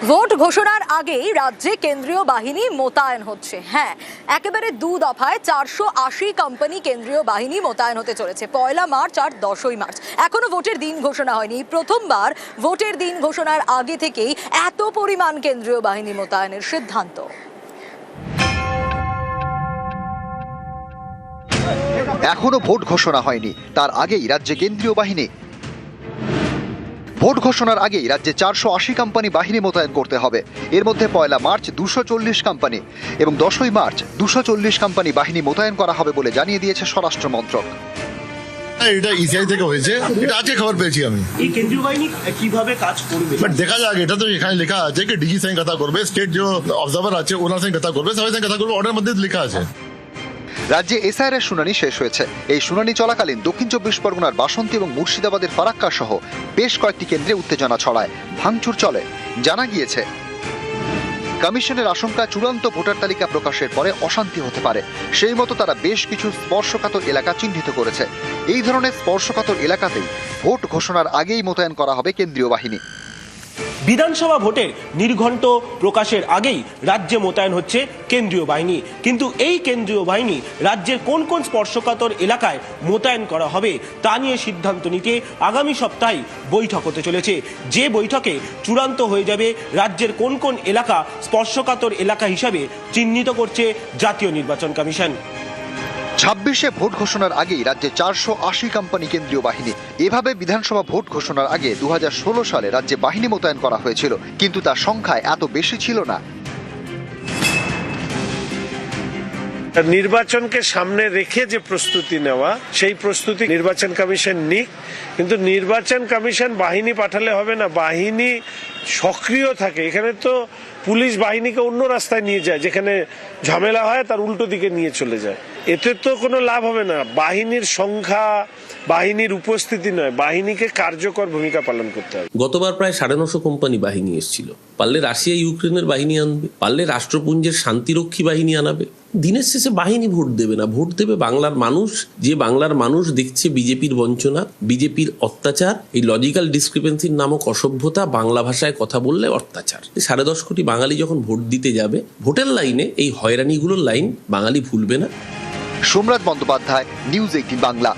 Vote ঘোষণার আগেই রাজ্যে কেন্দ্রীয় বাহিনী মোতায়েন হচ্ছে। হ্যাঁ, একেবারে 2 দফায় 480 কোম্পানি কেন্দ্রীয় বাহিনী মোতায়েন হতে চলেছে 1 মার্চ আর 10 মার্চ। এখনো ভোটের দিন ঘোষণা হয়নি। প্রথমবার ভোটের দিন ঘোষণার আগে থেকেই এত পরিমাণ কেন্দ্রীয় বাহিনী মোতায়েনের সিদ্ধান্ত। এখনো ভোট ঘোষণা হয়নি, তার আগেই রাজ্যে কেন্দ্রীয় বাহিনী। ভোট ঘোষণার আগেই রাজ্যে 480 কোম্পানি বাহিনী মোতায়েন করতে হবে। এর মধ্যে 1 মার্চ 240 কোম্পানি এবং 10 মার্চ 240 কোম্পানি বাহিনী মোতায়েন করা হবে বলে জানিয়ে দিয়েছে স্বরাষ্ট্র মন্ত্রক। এটা ইসিআই থেকে হয়েছে, এটা আজকে খবর পেয়েছি আমি। এই কেন্দ্রীয় বাহিনী কিভাবে কাজ করবে বাট দেখা যাক, এটা তো এখানে লেখা আছে কি ডিজি সঙ্গে কথা করবে, স্টেট যে অবজার্ভার আছে ওনার সঙ্গে কথা করবে, সবাই সঙ্গে কথা করবে, অর্ডার মধ্যে লেখা আছে। রাজ্যে এসআইআর এর শুনানি শেষ হয়েছে। এই শুনানি চলাকালীন দক্ষিণ 24 পরগনার বাসন্তী এবং মুর্শিদাবাদের ফারাক্কা সহ বেশ কয়েকটি কেন্দ্রে উত্তেজনা ছড়ায়, ভাঙচুর চলে। জানা গিয়েছে কমিশনের আশঙ্কা চূড়ান্ত ভোটার তালিকা প্রকাশের পরে অশান্তি হতে পারে। সেই মতো তারা বেশ কিছু স্পর্শকাতর এলাকা চিহ্নিত করেছে। এই ধরনের স্পর্শকাতর এলাকাতেই ভোট ঘোষণার আগেই মোতায়েন করা হবে কেন্দ্রীয় বাহিনী। বিধানসভা ভোটের নির্ঘণ্ট প্রকাশের আগেই রাজ্যে মোতায়েন হচ্ছে কেন্দ্রীয় বাহিনী। কিন্তু এই কেন্দ্রীয় বাহিনী রাজ্যের কোন কোন স্পর্শকাতর এলাকায় মোতায়েন করা হবে তা নিয়ে সিদ্ধান্ত নিতে আগামী সপ্তাহে বৈঠক হতে চলেছে। যে বৈঠকে চূড়ান্ত হয়ে যাবে রাজ্যের কোন কোন এলাকা স্পর্শকাতর এলাকা হিসাবে চিহ্নিত করছে জাতীয় নির্বাচন কমিশন। 26-এ ভোট ঘোষণার আগেই রাজ্যে 480 কোম্পানি কেন্দ্রীয় বাহিনী। এভাবে বিধানসভা ভোট ঘোষণার আগে 2016 সালে রাজ্যে বাহিনী মোতায়েন করা হয়েছিল, কিন্তু তার সংখ্যায় এত বেশি ছিল না। নির্বাচনকে সামনে রেখে যে প্রস্তুতি নেওয়া, সেই প্রস্তুতি নির্বাচন কমিশন নিক। কিন্তু নির্বাচন কমিশন বাহিনী পাঠালে হবে না, বাহিনী সক্রিয় থাকে। এখানে তো পুলিশ বাহিনীকে অন্য রাস্তায় নিয়ে যায়, যেখানে ঝামেলা হয় তার উল্টো দিকে নিয়ে চলে যায়। এতে তো কোনো লাভ হবে না। বাহিনীর সংখ্যা, বাহিনীর উপস্থিতি নয়, বাহিনীকে কার্যকর ভূমিকা পালন করতে হবে। গতবার প্রায় 950 কোম্পানি বাহিনী এসেছিল। পারলে রাশিয়া ইউক্রেনের বাহিনী আনবে, পারলে রাষ্ট্রপুঞ্জের শান্তিরক্ষী বাহিনী আনাবে। দিনের শেষে বাহিনী ভোট দেবে না, ভোট দেবে বাংলার মানুষ। যে বাংলার মানুষ দেখছে বিজেপির বঞ্চনা, বিজেপির অত্যাচার, এই লজিক্যাল ডিসক্রিপেন্সির নামক অসভ্যতা, বাংলা ভাষায় কথা বললে অত্যাচার। 10.5 কোটি বাঙালি যখন ভোট দিতে যাবে, ভোটের লাইনে এই হয়রানিগুলোর লাইন বাঙালি ভুলবে না। সোমরাজ বন্দ্যোপাধ্যায়, নিউজ 18 বাংলা।